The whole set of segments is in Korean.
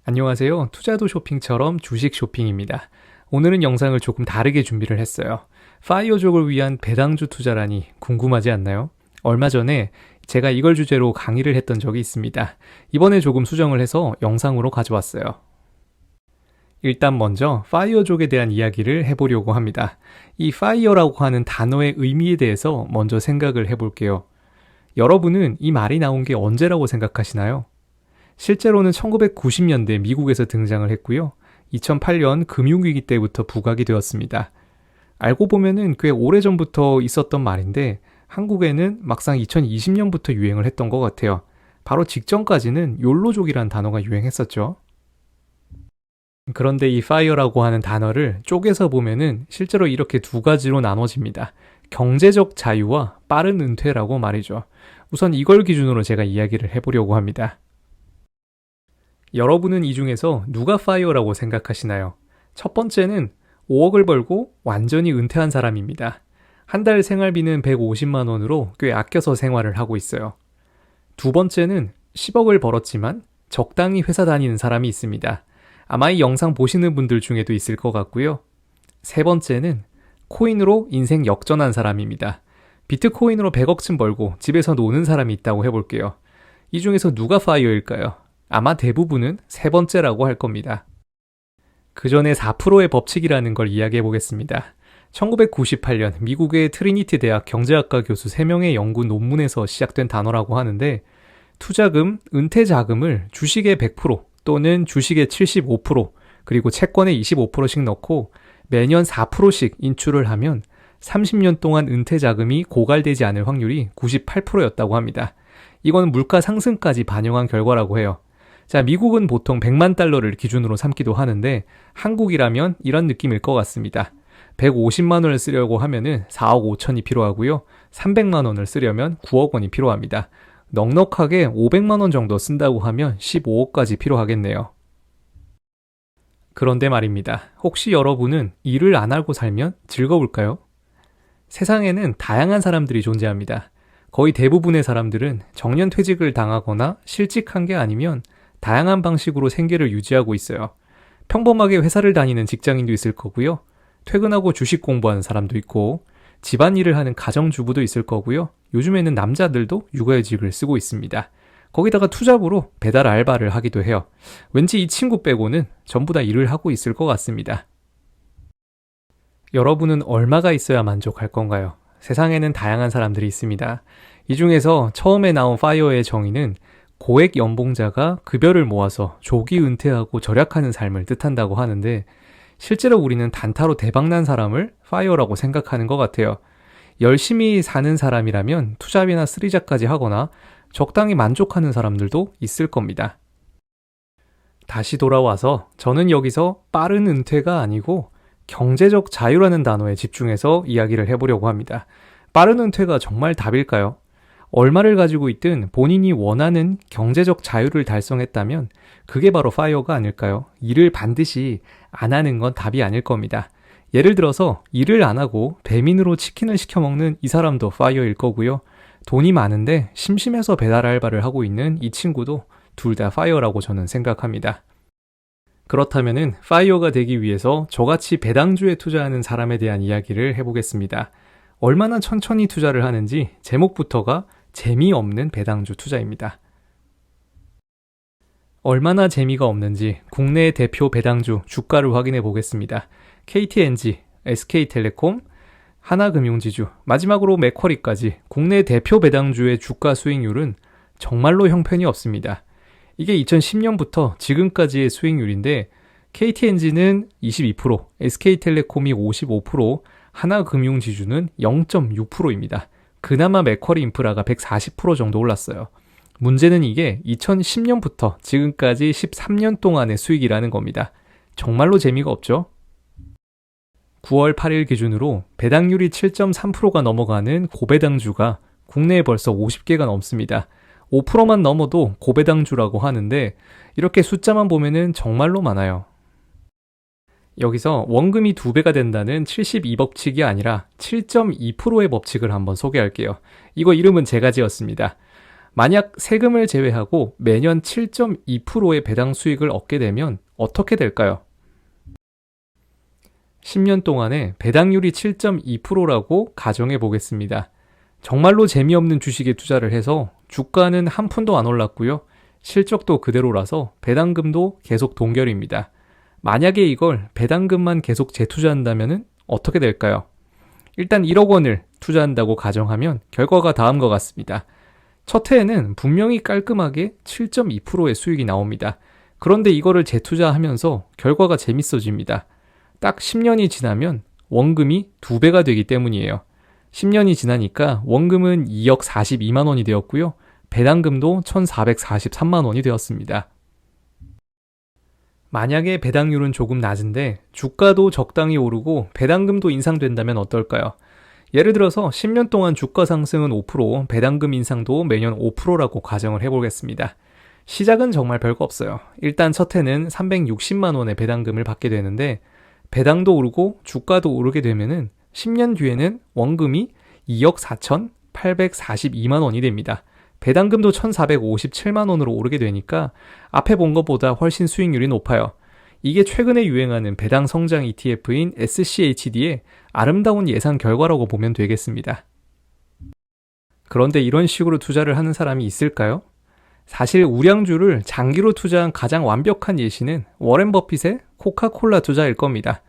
안녕하세요. 투자도 쇼핑처럼 주식 쇼핑입니다. 오늘은 영상을 조금 다르게 준비를 했어요. 파이어족을 위한 배당주 투자라니 궁금하지 않나요? 얼마 전에 제가 이걸 주제로 강의를 했던 적이 있습니다. 이번에 조금 수정을 해서 영상으로 가져왔어요. 일단 먼저 파이어족에 대한 이야기를 해보려고 합니다. 이 파이어라고 하는 단어의 의미에 대해서 먼저 생각을 해볼게요. 여러분은 이 말이 나온 게 언제라고 생각하시나요? 실제로는 1990년대 미국에서 등장을 했고요. 2008년 금융위기 때부터 부각이 되었습니다. 알고 보면은 꽤 오래전부터 있었던 말인데 한국에는 막상 2020년부터 유행을 했던 것 같아요. 바로 직전까지는 욜로족이라는 단어가 유행했었죠. 그런데 이 파이어라고 하는 단어를 쪼개서 보면은 실제로 이렇게 두 가지로 나눠집니다. 경제적 자유와 빠른 은퇴라고 말이죠. 우선 이걸 기준으로 제가 이야기를 해보려고 합니다. 여러분은 이 중에서 누가 파이어라고 생각하시나요? 첫 번째는 5억을 벌고 완전히 은퇴한 사람입니다. 한 달 생활비는 150만 원으로 꽤 아껴서 생활을 하고 있어요. 두 번째는 10억을 벌었지만 적당히 회사 다니는 사람이 있습니다. 아마 이 영상 보시는 분들 중에도 있을 것 같고요. 세 번째는 코인으로 인생 역전한 사람입니다. 비트코인으로 100억쯤 벌고 집에서 노는 사람이 있다고 해볼게요. 이 중에서 누가 파이어일까요? 아마 대부분은 세 번째라고 할 겁니다. 그 전에 4%의 법칙이라는 걸 이야기해 보겠습니다. 1998년 미국의 트리니티 대학 경제학과 교수 3명의 연구 논문에서 시작된 단어라고 하는데 투자금, 은퇴 자금을 주식의 100% 또는 주식의 75% 그리고 채권의 25%씩 넣고 매년 4%씩 인출을 하면 30년 동안 은퇴 자금이 고갈되지 않을 확률이 98%였다고 합니다. 이건 물가 상승까지 반영한 결과라고 해요. 자, 미국은 보통 100만 달러를 기준으로 삼기도 하는데 한국이라면 이런 느낌일 것 같습니다. 150만 원을 쓰려고 하면은 4억 5천이 필요하고요. 300만 원을 쓰려면 9억 원이 필요합니다. 넉넉하게 500만 원 정도 쓴다고 하면 15억까지 필요하겠네요. 그런데 말입니다. 혹시 여러분은 일을 안 하고 살면 즐거울까요? 세상에는 다양한 사람들이 존재합니다. 거의 대부분의 사람들은 정년퇴직을 당하거나 실직한 게 아니면 다양한 방식으로 생계를 유지하고 있어요. 평범하게 회사를 다니는 직장인도 있을 거고요. 퇴근하고 주식 공부하는 사람도 있고 집안일을 하는 가정주부도 있을 거고요. 요즘에는 남자들도 육아휴직을 쓰고 있습니다. 거기다가 투잡으로 배달 알바를 하기도 해요. 왠지 이 친구 빼고는 전부 다 일을 하고 있을 것 같습니다. 여러분은 얼마가 있어야 만족할 건가요? 세상에는 다양한 사람들이 있습니다. 이 중에서 처음에 나온 파이어의 정의는 고액 연봉자가 급여를 모아서 조기 은퇴하고 절약하는 삶을 뜻한다고 하는데 실제로 우리는 단타로 대박난 사람을 파이어라고 생각하는 것 같아요. 열심히 사는 사람이라면 투잡이나 쓰리잡까지 하거나 적당히 만족하는 사람들도 있을 겁니다. 다시 돌아와서 저는 여기서 빠른 은퇴가 아니고 경제적 자유라는 단어에 집중해서 이야기를 해보려고 합니다. 빠른 은퇴가 정말 답일까요? 얼마를 가지고 있든 본인이 원하는 경제적 자유를 달성했다면 그게 바로 파이어가 아닐까요? 일을 반드시 안 하는 건 답이 아닐 겁니다. 예를 들어서 일을 안 하고 배민으로 치킨을 시켜 먹는 이 사람도 파이어일 거고요. 돈이 많은데 심심해서 배달 알바를 하고 있는 이 친구도 둘 다 파이어라고 저는 생각합니다. 그렇다면은 파이어가 되기 위해서 저같이 배당주에 투자하는 사람에 대한 이야기를 해보겠습니다. 얼마나 천천히 투자를 하는지 제목부터가 재미없는 배당주 투자입니다. 얼마나 재미가 없는지 국내의 대표 배당주 주가를 확인해 보겠습니다. KTNG, SK텔레콤, 하나금융지주, 마지막으로 맥쿼리까지 국내 대표 배당주의 주가 수익률은 정말로 형편이 없습니다. 이게 2010년부터 지금까지의 수익률인데 KTNG는 22%, SK텔레콤이 55%, 하나금융지주는 0.6%입니다. 그나마 맥쿼리 인프라가 140% 정도 올랐어요. 문제는 이게 2010년부터 지금까지 13년 동안의 수익이라는 겁니다. 정말로 재미가 없죠? 9월 8일 기준으로 배당률이 7.3%가 넘어가는 고배당주가 국내에 벌써 50개가 넘습니다. 5%만 넘어도 고배당주라고 하는데 이렇게 숫자만 보면은 정말로 많아요. 여기서 원금이 2배가 된다는 72법칙이 아니라 7.2%의 법칙을 한번 소개할게요. 이거 이름은 제가 지었습니다. 만약 세금을 제외하고 매년 7.2%의 배당 수익을 얻게 되면 어떻게 될까요? 10년 동안에 배당률이 7.2%라고 가정해 보겠습니다. 정말로 재미없는 주식에 투자를 해서 주가는 한 푼도 안 올랐고요. 실적도 그대로라서 배당금도 계속 동결입니다. 만약에 이걸 배당금만 계속 재투자한다면 어떻게 될까요? 일단 1억 원을 투자한다고 가정하면 결과가 다음과 같습니다. 첫 해에는 분명히 깔끔하게 7.2%의 수익이 나옵니다. 그런데 이거를 재투자하면서 결과가 재밌어집니다. 딱 10년이 지나면 원금이 2배가 되기 때문이에요. 10년이 지나니까 원금은 2억 42만 원이 되었고요. 배당금도 1,443만 원이 되었습니다. 만약에 배당률은 조금 낮은데 주가도 적당히 오르고 배당금도 인상된다면 어떨까요? 예를 들어서 10년 동안 주가 상승은 5%, 배당금 인상도 매년 5%라고 가정을 해보겠습니다. 시작은 정말 별거 없어요. 일단 첫 해는 360만 원의 배당금을 받게 되는데 배당도 오르고 주가도 오르게 되면은 10년 뒤에는 원금이 2억 4,842만 원이 됩니다. 배당금도 1,457만 원으로 오르게 되니까 앞에 본 것보다 훨씬 수익률이 높아요. 이게 최근에 유행하는 배당 성장 ETF인 SCHD의 아름다운 예상 결과라고 보면 되겠습니다. 그런데 이런 식으로 투자를 하는 사람이 있을까요? 사실 우량주를 장기로 투자한 가장 완벽한 예시는 워렌 버핏의 코카콜라 투자일 겁니다.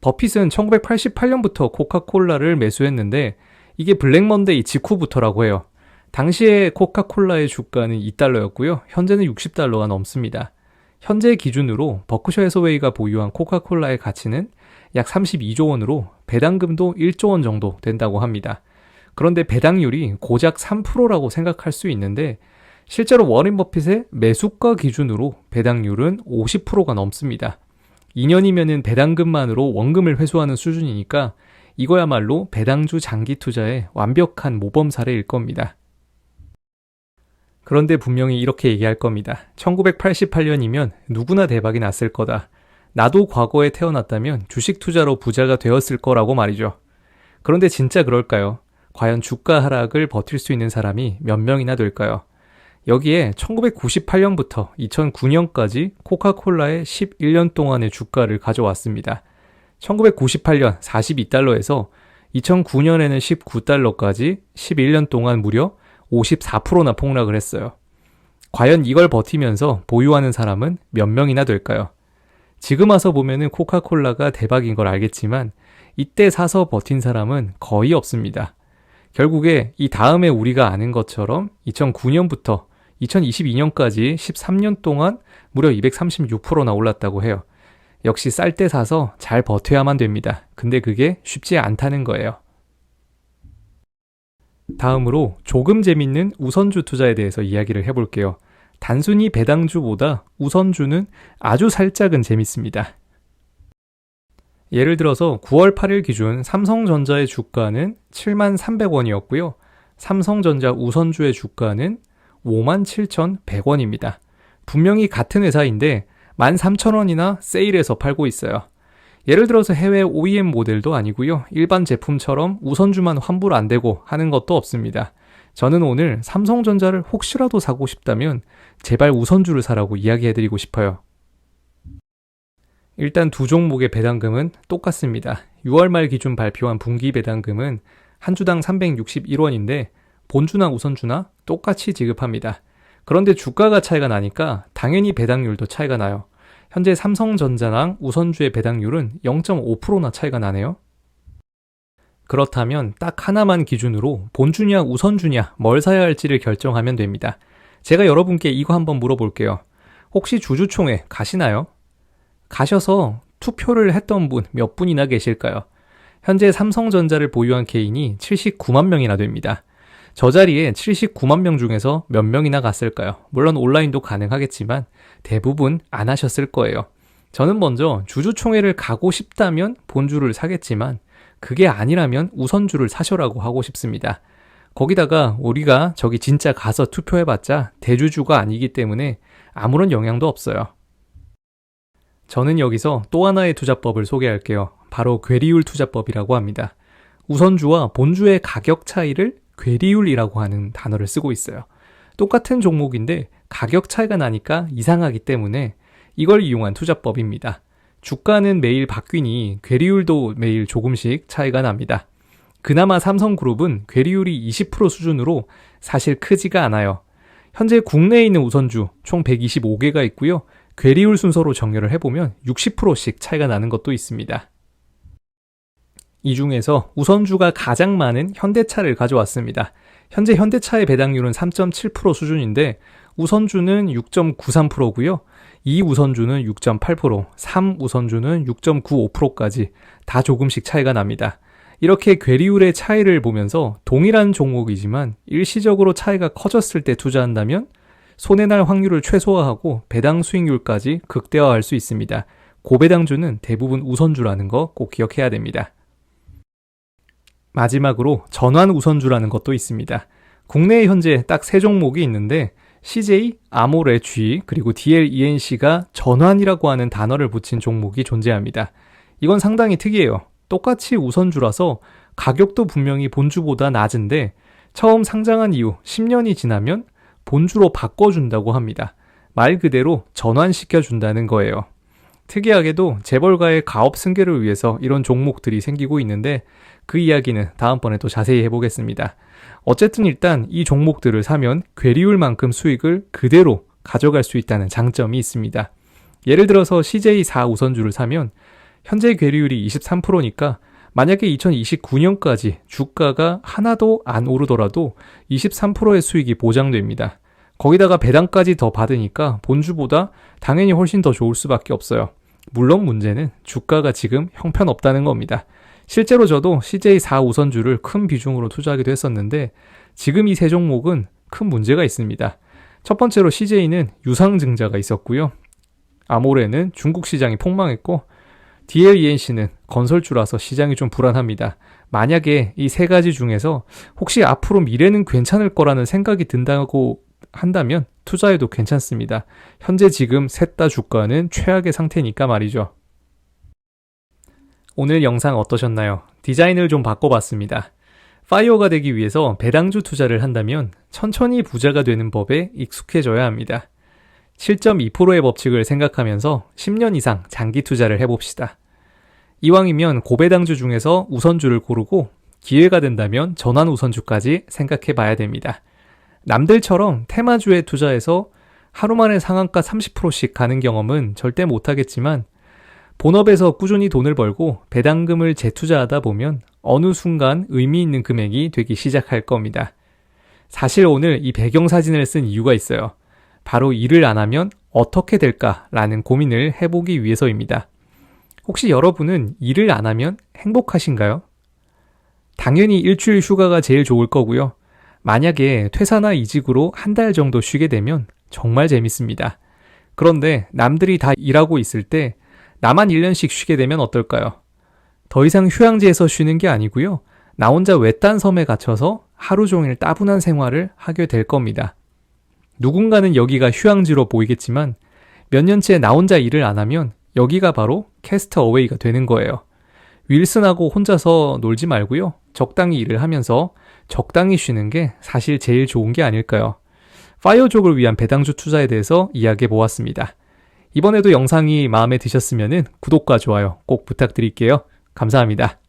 버핏은 1988년부터 코카콜라를 매수했는데 이게 블랙먼데이 직후부터라고 해요. 당시에 코카콜라의 주가는 2달러였고요. 현재는 60달러가 넘습니다. 현재 기준으로 버크셔 해서웨이가 보유한 코카콜라의 가치는 약 32조 원으로 배당금도 1조 원 정도 된다고 합니다. 그런데 배당률이 고작 3%라고 생각할 수 있는데 실제로 워렌 버핏의 매수가 기준으로 배당률은 50%가 넘습니다. 2년이면은 배당금만으로 원금을 회수하는 수준이니까 이거야말로 배당주 장기 투자의 완벽한 모범 사례일 겁니다. 그런데 분명히 이렇게 얘기할 겁니다. 1988년이면 누구나 대박이 났을 거다. 나도 과거에 태어났다면 주식 투자로 부자가 되었을 거라고 말이죠. 그런데 진짜 그럴까요? 과연 주가 하락을 버틸 수 있는 사람이 몇 명이나 될까요? 여기에 1998년부터 2009년까지 코카콜라의 11년 동안의 주가를 가져왔습니다. 1998년 42달러에서 2009년에는 19달러까지 11년 동안 무려 54%나 폭락을 했어요. 과연 이걸 버티면서 보유하는 사람은 몇 명이나 될까요? 지금 와서 보면은 코카콜라가 대박인 걸 알겠지만 이때 사서 버틴 사람은 거의 없습니다. 결국에 이 다음에 우리가 아는 것처럼 2009년부터 2022년까지 13년 동안 무려 236%나 올랐다고 해요. 역시 쌀 때 사서 잘 버텨야만 됩니다. 근데 그게 쉽지 않다는 거예요. 다음으로 조금 재밌는 우선주 투자에 대해서 이야기를 해볼게요. 단순히 배당주보다 우선주는 아주 살짝은 재밌습니다. 예를 들어서 9월 8일 기준 삼성전자의 주가는 73,300원이었고요. 삼성전자 우선주의 주가는 57,100원입니다. 분명히 같은 회사인데 13,000원이나 세일해서 팔고 있어요. 예를 들어서 해외 OEM 모델도 아니고요. 일반 제품처럼 우선주만 환불 안 되고 하는 것도 없습니다. 저는 오늘 삼성전자를 혹시라도 사고 싶다면 제발 우선주를 사라고 이야기해드리고 싶어요. 일단 두 종목의 배당금은 똑같습니다. 6월 말 기준 발표한 분기 배당금은 한 주당 361원인데 본주나 우선주나 똑같이 지급합니다. 그런데 주가가 차이가 나니까 당연히 배당률도 차이가 나요. 현재 삼성전자랑 우선주의 배당률은 0.5%나 차이가 나네요. 그렇다면 딱 하나만 기준으로 본주냐 우선주냐 뭘 사야 할지를 결정하면 됩니다. 제가 여러분께 이거 한번 물어볼게요. 혹시 주주총회 가시나요? 가셔서 투표를 했던 분 몇 분이나 계실까요? 현재 삼성전자를 보유한 개인이 79만 명이나 됩니다. 저 자리에 79만 명 중에서 몇 명이나 갔을까요? 물론 온라인도 가능하겠지만 대부분 안 하셨을 거예요. 저는 먼저 주주총회를 가고 싶다면 본주를 사겠지만 그게 아니라면 우선주를 사셔라고 하고 싶습니다. 거기다가 우리가 저기 진짜 가서 투표해봤자 대주주가 아니기 때문에 아무런 영향도 없어요. 저는 여기서 또 하나의 투자법을 소개할게요. 바로 괴리율 투자법이라고 합니다. 우선주와 본주의 가격 차이를 괴리율이라고 하는 단어를 쓰고 있어요. 똑같은 종목인데 가격 차이가 나니까 이상하기 때문에 이걸 이용한 투자법입니다. 주가는 매일 바뀌니 괴리율도 매일 조금씩 차이가 납니다. 그나마 삼성그룹은 괴리율이 20% 수준으로 사실 크지가 않아요. 현재 국내에 있는 우선주 총 125개가 있고요. 괴리율 순서로 정렬을 해보면 60%씩 차이가 나는 것도 있습니다. 이 중에서 우선주가 가장 많은 현대차를 가져왔습니다. 현재 현대차의 배당률은 3.7% 수준인데 우선주는 6.93%고요. 2우선주는 6.8%, 3우선주는 6.95%까지 다 조금씩 차이가 납니다. 이렇게 괴리율의 차이를 보면서 동일한 종목이지만 일시적으로 차이가 커졌을 때 투자한다면 손해날 확률을 최소화하고 배당 수익률까지 극대화할 수 있습니다. 고배당주는 대부분 우선주라는 거 꼭 기억해야 됩니다. 마지막으로 전환 우선주라는 것도 있습니다. 국내에 현재 딱 3종목이 있는데 CJ, 아모레 G, 그리고 DLENC가 전환이라고 하는 단어를 붙인 종목이 존재합니다. 이건 상당히 특이해요. 똑같이 우선주라서 가격도 분명히 본주보다 낮은데 처음 상장한 이후 10년이 지나면 본주로 바꿔준다고 합니다. 말 그대로 전환시켜준다는 거예요. 특이하게도 재벌가의 가업 승계를 위해서 이런 종목들이 생기고 있는데 그 이야기는 다음번에 또 자세히 해보겠습니다. 어쨌든 일단 이 종목들을 사면 괴리율만큼 수익을 그대로 가져갈 수 있다는 장점이 있습니다. 예를 들어서 CJ 4우선주를 사면 현재 괴리율이 23%니까 만약에 2029년까지 주가가 하나도 안 오르더라도 23%의 수익이 보장됩니다. 거기다가 배당까지 더 받으니까 본주보다 당연히 훨씬 더 좋을 수밖에 없어요. 물론 문제는 주가가 지금 형편없다는 겁니다. 실제로 저도 CJ 4우선주를 큰 비중으로 투자하기도 했었는데 지금 이 3종목은 큰 문제가 있습니다. 첫 번째로 CJ는 유상증자가 있었고요. 아모레는 중국 시장이 폭망했고 DLENC는 건설주라서 시장이 좀 불안합니다. 만약에 이 3가지 중에서 혹시 앞으로 미래는 괜찮을 거라는 생각이 든다고 한다면 투자해도 괜찮습니다. 현재 지금 셋 다 주가는 최악의 상태니까 말이죠. 오늘 영상 어떠셨나요? 디자인을 좀 바꿔봤습니다. 파이어가 되기 위해서 배당주 투자를 한다면 천천히 부자가 되는 법에 익숙해져야 합니다. 7.2%의 법칙을 생각하면서 10년 이상 장기 투자를 해봅시다. 이왕이면 고배당주 중에서 우선주를 고르고 기회가 된다면 전환 우선주까지 생각해 봐야 됩니다. 남들처럼 테마주에 투자해서 하루 만에 상한가 30%씩 가는 경험은 절대 못하겠지만 본업에서 꾸준히 돈을 벌고 배당금을 재투자하다 보면 어느 순간 의미 있는 금액이 되기 시작할 겁니다. 사실 오늘 이 배경사진을 쓴 이유가 있어요. 바로 일을 안 하면 어떻게 될까라는 고민을 해보기 위해서입니다. 혹시 여러분은 일을 안 하면 행복하신가요? 당연히 일주일 휴가가 제일 좋을 거고요. 만약에 퇴사나 이직으로 한 달 정도 쉬게 되면 정말 재밌습니다. 그런데 남들이 다 일하고 있을 때 나만 1년씩 쉬게 되면 어떨까요? 더 이상 휴양지에서 쉬는 게 아니고요. 나 혼자 외딴 섬에 갇혀서 하루 종일 따분한 생활을 하게 될 겁니다. 누군가는 여기가 휴양지로 보이겠지만 몇 년째 나 혼자 일을 안 하면 여기가 바로 캐스트어웨이가 되는 거예요. 윌슨하고 혼자서 놀지 말고요. 적당히 일을 하면서 적당히 쉬는 게 사실 제일 좋은 게 아닐까요? 파이어족을 위한 배당주 투자에 대해서 이야기해 보았습니다. 이번에도 영상이 마음에 드셨으면 구독과 좋아요 꼭 부탁드릴게요. 감사합니다.